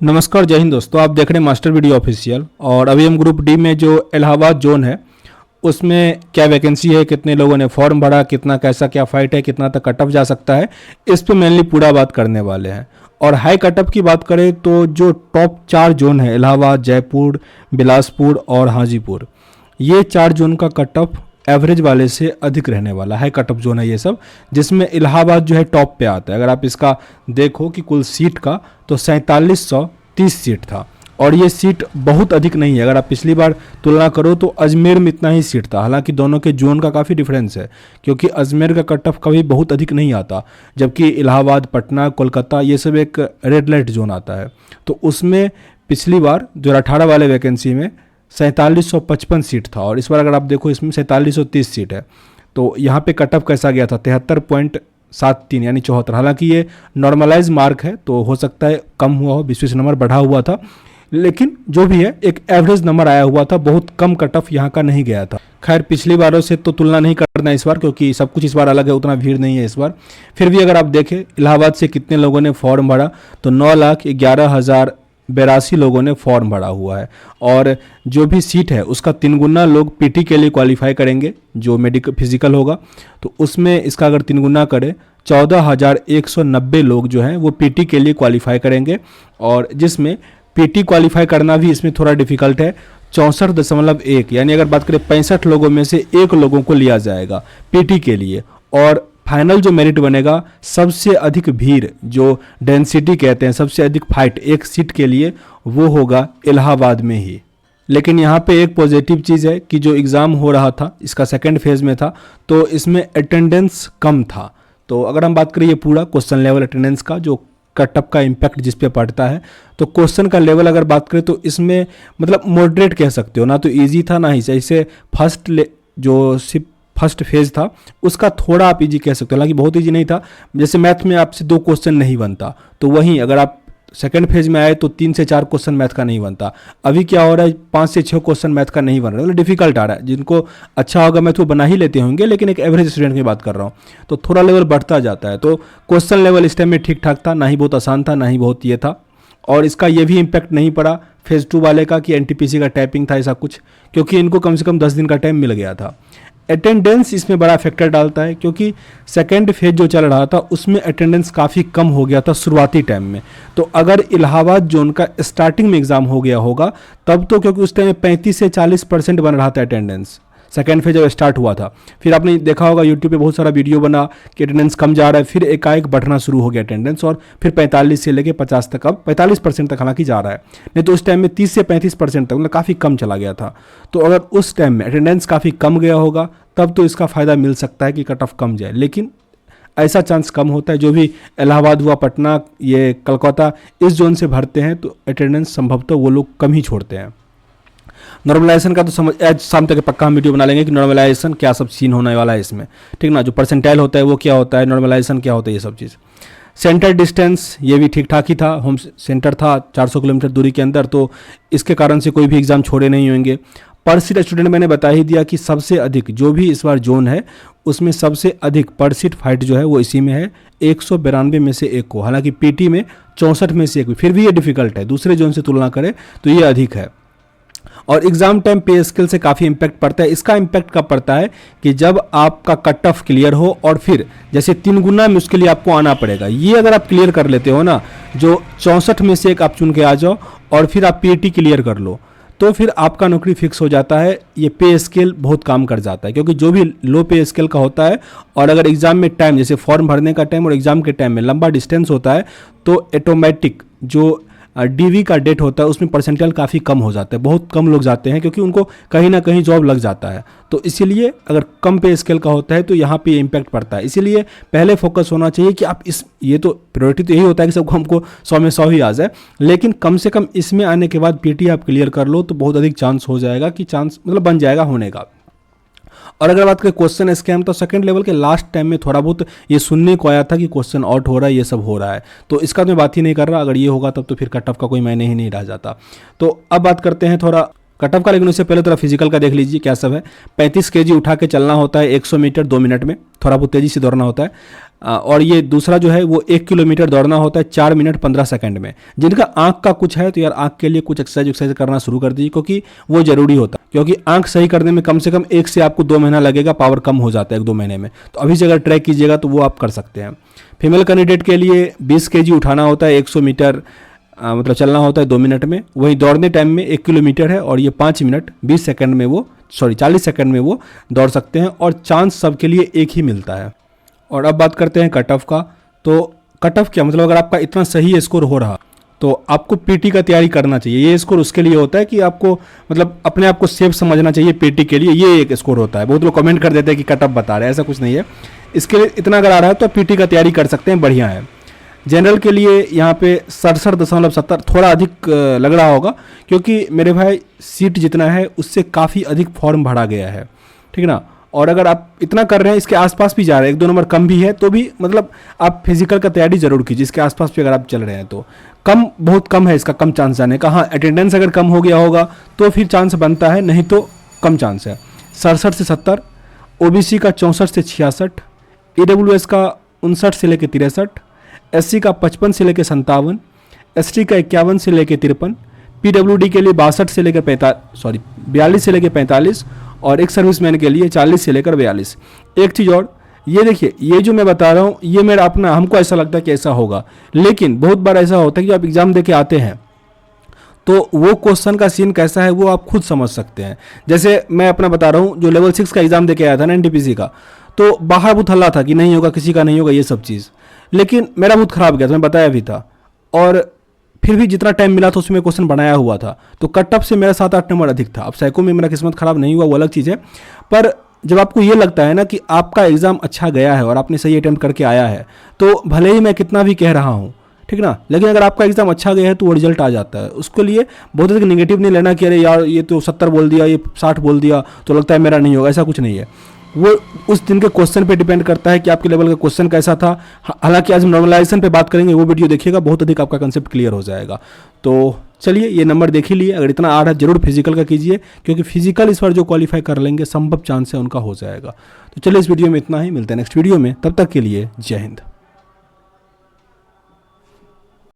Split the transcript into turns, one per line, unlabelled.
नमस्कार, जय हिंद दोस्तों। आप देख रहे हैं मास्टर वीडियो ऑफिशियल। और अभी हम ग्रुप डी में जो इलाहाबाद जोन है उसमें क्या वैकेंसी है, कितने लोगों ने फॉर्म भरा, कितना कैसा क्या फाइट है, कितना तक कट ऑफ जा सकता है, इस पे मेनली पूरा बात करने वाले हैं। और हाई कट ऑफ की बात करें तो जो टॉप 4 जोन है इलाहाबाद, जयपुर, बिलासपुर और हाजीपुर, ये 4 जोन का कट ऑफ एवरेज वाले से अधिक रहने वाला है। कट ऑफ जोन है ये सब, जिसमें इलाहाबाद जो है टॉप पे आता है। अगर आप इसका देखो कि कुल सीट का तो 4730 सीट था, और ये सीट बहुत अधिक नहीं है। अगर आप पिछली बार तुलना करो तो अजमेर में इतना ही सीट था। हालांकि दोनों के जोन का काफ़ी डिफरेंस है, क्योंकि अजमेर का कट ऑफ कभी बहुत अधिक नहीं आता, जबकि इलाहाबाद, पटना, कोलकाता ये सब एक रेड लाइट जोन आता है। तो उसमें पिछली बार 2018 वाले वैकेंसी में 4755 सीट था, और इस बार अगर आप देखो इसमें 4730 सीट है। तो यहाँ पे कट ऑफ कैसा गया था, 73.73 यानी 74। हालांकि ये नॉर्मलाइज मार्क है, तो हो सकता है कम हुआ हो, 20-20 नंबर बढ़ा हुआ था, लेकिन जो भी है एक एवरेज नंबर आया हुआ था। बहुत कम कट ऑफ यहाँ का नहीं गया था। खैर, पिछली बारों से तो तुलना नहीं करना इस बार, क्योंकि सब कुछ इस बार अलग है, उतना भीड़ नहीं है इस बार। फिर भी अगर आप देखें इलाहाबाद से कितने लोगों ने फॉर्म भरा, तो 9,11,082 लोगों ने फॉर्म भरा हुआ है। और जो भी सीट है उसका 3 गुना लोग पीटी के लिए क्वालिफाई करेंगे, जो मेडिकल फिजिकल होगा, तो उसमें इसका अगर 3 गुना करें 14,190 लोग जो हैं वो पीटी के लिए क्वालिफाई करेंगे। और जिसमें पीटी क्वालिफाई करना भी इसमें थोड़ा डिफिकल्ट है, 64.1 यानी अगर बात करें 65 लोगों में से 1 लोगों को लिया जाएगा पीटी के लिए। और फाइनल जो मेरिट बनेगा, सबसे अधिक भीड़ जो डेंसिटी कहते हैं, सबसे अधिक फाइट एक सीट के लिए, वो होगा इलाहाबाद में ही। लेकिन यहाँ पे एक पॉजिटिव चीज़ है कि जो एग्ज़ाम हो रहा था, इसका सेकेंड फेज़ में था, तो इसमें अटेंडेंस कम था। तो अगर हम बात करें ये पूरा क्वेश्चन लेवल अटेंडेंस का, जो कट ऑफ का इम्पैक्ट जिस पे पड़ता है, तो क्वेश्चन का लेवल अगर बात करें तो इसमें मतलब मॉडरेट कह सकते हो, ना तो इजी था ना ही जैसे जो सिर्फ फर्स्ट फेज था उसका थोड़ा आप इजी कह सकते हो। हालांकि बहुत इजी नहीं था, जैसे मैथ में आपसे 2 क्वेश्चन नहीं बनता, तो वहीं अगर आप सेकंड फेज में आए तो 3 से 4 क्वेश्चन मैथ का नहीं बनता। अभी क्या हो रहा है, 5 से 6 क्वेश्चन मैथ का नहीं बन रहा है, मतलब डिफिकल्ट आ रहा है। जिनको अच्छा होगा मैथ वो बना ही लेते होंगे, लेकिन एक एवरेज स्टूडेंट की बात कर रहा हूँ, तो थोड़ा लेवल बढ़ता जाता है। तो क्वेश्चन लेवल इस टाइम में ठीक ठाक था, ना ही बहुत आसान था, ना ही बहुत ये था। और इसका ये भी इम्पैक्ट नहीं पड़ा फेज़ 2 वाले का कि एनटीपीसी का टाइपिंग था ऐसा कुछ, क्योंकि इनको कम से कम 10 दिन का टाइम मिल गया था। अटेंडेंस इसमें बड़ा फैक्टर डालता है, क्योंकि सेकेंड फेज जो चल रहा था उसमें अटेंडेंस काफ़ी कम हो गया था शुरुआती टाइम में। तो अगर इलाहाबाद जोन का स्टार्टिंग में एग्ज़ाम हो गया होगा तब तो, क्योंकि उस टाइम में 35 से 40% बन रहा था अटेंडेंस, सेकेंड फेज जब स्टार्ट हुआ था। फिर आपने देखा होगा यूट्यूब पे बहुत सारा वीडियो बना कि अटेंडेंस कम जा रहा है, फिर एकाएक बढ़ना शुरू हो गया अटेंडेंस, और फिर 45 से लेके 50 तक, अब 45% तक हालांकि जा रहा है। नहीं तो उस टाइम में 30 से 35% तक, मतलब काफ़ी कम चला गया था। तो अगर उस टाइम में अटेंडेंस काफ़ी कम गया होगा तब तो इसका फ़ायदा मिल सकता है कि कट ऑफ कम जाए, लेकिन ऐसा चांस कम होता है। जो भी इलाहाबाद हुआ, पटना, ये कोलकाता, इस जोन से भरते हैं तो अटेंडेंस संभवतः वो लोग कम ही छोड़ते हैं। नॉर्मलाइजेशन का तो समझ आज शाम तक पक्का हम वीडियो बना लेंगे कि नॉर्मलाइजेशन क्या सब सीन होने वाला है इसमें, ठीक ना। जो परसेंटाइल होता है वो क्या होता है, नॉर्मलाइजेशन क्या होता है, ये सब चीज़। सेंटर डिस्टेंस ये भी ठीक ठाक ही था, होम सेंटर था 400 किलोमीटर दूरी के अंदर, तो इसके कारण से कोई भी एग्ज़ाम छोड़े नहीं होंगे। पर सीट स्टूडेंट मैंने बता ही दिया कि सबसे अधिक जो भी इस बार जोन है उसमें सबसे अधिक पर सीट फाइट जो है वो इसी में है, 192 में से 1 को। हालांकि पीटी में 64 में से 1, फिर भी ये डिफिकल्ट है, दूसरे जोन से तुलना करें तो ये अधिक है। और एग्जाम टाइम पे स्किल से काफ़ी इंपैक्ट पड़ता है। इसका इंपैक्ट कब पड़ता है कि जब आपका कट ऑफ क्लियर हो, और फिर जैसे 3 गुना में उसके लिए आपको आना पड़ेगा। ये अगर आप क्लियर कर लेते हो ना, जो 64 में से 1 आप चुन के आ जाओ और फिर आप पीटी क्लियर कर लो, तो फिर आपका नौकरी फिक्स हो जाता है। ये पे स्केल बहुत काम कर जाता है, क्योंकि जो भी लो पे स्केल का होता है, और अगर एग्ज़ाम में टाइम, जैसे फॉर्म भरने का टाइम और एग्ज़ाम के टाइम में लंबा डिस्टेंस होता है, तो ऑटोमेटिक जो डीवी का डेट होता है उसमें परसेंटाइल काफ़ी कम हो जाता है। बहुत कम लोग जाते हैं, क्योंकि उनको कहीं ना कहीं जॉब लग जाता है। तो इसीलिए अगर कम पे स्केल का होता है तो यहाँ पे इम्पैक्ट पड़ता है। इसीलिए पहले फोकस होना चाहिए कि आप ये तो प्रायोरिटी तो यही होता है कि सबको हमको 100 में 100 ही आ जाए, लेकिन कम से कम इसमें आने के बाद पीटी आप क्लियर कर लो तो बहुत अधिक चांस हो जाएगा कि चांस मतलब बन जाएगा होने का। और अगर बात करें क्वेश्चन स्कैम, तो सेकंड लेवल के लास्ट टाइम में थोड़ा बहुत ये सुनने को आया था कि क्वेश्चन आउट हो रहा है, ये सब हो रहा है। तो इसका तो मैं बात ही नहीं कर रहा, अगर ये होगा तब तो फिर कट ऑफ का कोई मायने ही नहीं रह जाता। तो अब बात करते हैं थोड़ा कट ऑफ का, लेकिन उससे पहले थोड़ा फिजिकल का देख लीजिए क्या सब है। 35 kg उठा के चलना होता है 100 मीटर 2 मिनट में, थोड़ा बहुत तेज़ी से दौड़ना होता है। और ये दूसरा जो है वो 1 किलोमीटर दौड़ना होता है 4 मिनट 15 सेकंड में। जिनका आंख का कुछ है तो यार आंख के लिए कुछ एक्सरसाइज करना शुरू कर दीजिए, क्योंकि वो जरूरी होता है, क्योंकि आंख सही करने में कम से कम 1 से आपको 2 महीना लगेगा, पावर कम हो जाता है 1-2 महीने में। तो अभी से अगर ट्रैक कीजिएगा तो वो आप कर सकते हैं। फीमेल कैंडिडेट के लिए 20 kg उठाना होता है, 100 मीटर मतलब चलना होता है 2 मिनट में। वहीं दौड़ने टाइम में 1 किलोमीटर है और ये 5 मिनट 20 सेकंड में वो 40 सेकंड में वो दौड़ सकते हैं, और चांस सबके लिए एक ही मिलता है। और अब बात करते हैं कट ऑफ का। तो कट ऑफ क्या मतलब, अगर आपका इतना सही स्कोर हो रहा तो आपको पीटी का तैयारी करना चाहिए। ये स्कोर उसके लिए होता है कि आपको मतलब अपने आप को सेफ समझना चाहिए पीटी के लिए, ये एक स्कोर होता है। बहुत लोग कमेंट कर देते हैं कि कट ऑफ बता रहे हैं, ऐसा कुछ नहीं है। इसके लिए इतना अगर आ रहा है तो आप पीटी का तैयारी कर सकते हैं, बढ़िया है। जनरल के लिए यहाँ पे 67.70 थोड़ा अधिक लग रहा होगा, क्योंकि मेरे भाई सीट जितना है उससे काफ़ी अधिक फॉर्म भरा गया है, ठीक है ना। और अगर आप इतना कर रहे हैं, इसके आसपास भी जा रहे हैं, 1-2 नंबर कम भी है तो भी मतलब आप फिजिकल का तैयारी जरूर कीजिए। इसके आसपास भी अगर आप चल रहे हैं तो कम, बहुत कम है इसका, कम चांस जाने का। हाँ, अटेंडेंस अगर कम हो गया होगा तो फिर चांस बनता है, नहीं तो कम चांस है। 67 से 70, ओबीसी का 64 से 66, ईडब्ल्यूएस का 59 से लेकर 63, एससी का 55 से लेकर 57, एसटी का 51 से लेकर 53, पीडब्ल्यूडी के लिए 42 से लेकर 42 से लेकर 45, और एक सर्विसमैन के लिए 40 से लेकर 42। एक चीज़ और, ये देखिए, ये जो मैं बता रहा हूँ ये मेरा अपना, हमको ऐसा लगता है कि ऐसा होगा, लेकिन बहुत बार ऐसा होता है कि आप एग्ज़ाम दे के आते हैं तो वो क्वेश्चन का सीन कैसा है वो आप खुद समझ सकते हैं। जैसे मैं अपना बता रहा हूँ, जो लेवल 6 का एग्ज़ाम दे के आया था ना एनटीपीसी का, तो बाहर बहुत हल्ला था कि नहीं होगा, किसी का नहीं होगा, ये सब चीज़, लेकिन मेरा बहुत ख़राब गया था, मैं बताया भी था। और फिर भी जितना टाइम मिला था उसमें क्वेश्चन बनाया हुआ था, तो कट ऑफ से मेरा 7-8 नंबर अधिक था। अब साइको में मेरा किस्मत खराब नहीं हुआ, वो अलग चीज़ है। पर जब आपको ये लगता है ना कि आपका एग्ज़ाम अच्छा गया है और आपने सही अटेम्प्ट करके आया है, तो भले ही मैं कितना भी कह रहा हूँ, ठीक ना, लेकिन अगर आपका एग्ज़ाम अच्छा गया है तो वो रिजल्ट आ जाता है। उसके लिए बहुत अधिक नेगेटिव नहीं लेना कि अरे यार ये तो 70 बोल दिया, ये 60 बोल दिया तो लगता है मेरा नहीं होगा, ऐसा कुछ नहीं है। वो उस दिन के क्वेश्चन पे डिपेंड करता है कि आपके लेवल का क्वेश्चन कैसा था। हालांकि आज हम नॉर्मलाइजेशन पे बात करेंगे, वो वीडियो देखिएगा, बहुत अधिक आपका कंसेप्ट क्लियर हो जाएगा। तो चलिए, ये नंबर देख ही लिए। अगर इतना आ रहा है जरूर फिजिकल का कीजिए, क्योंकि फिजिकल इस बार जो क्वालिफाई कर लेंगे संभव चांस है उनका हो जाएगा। तो चलिए, इस वीडियो में इतना ही, मिलते हैं नेक्स्ट वीडियो में, तब तक के लिए जय हिंद।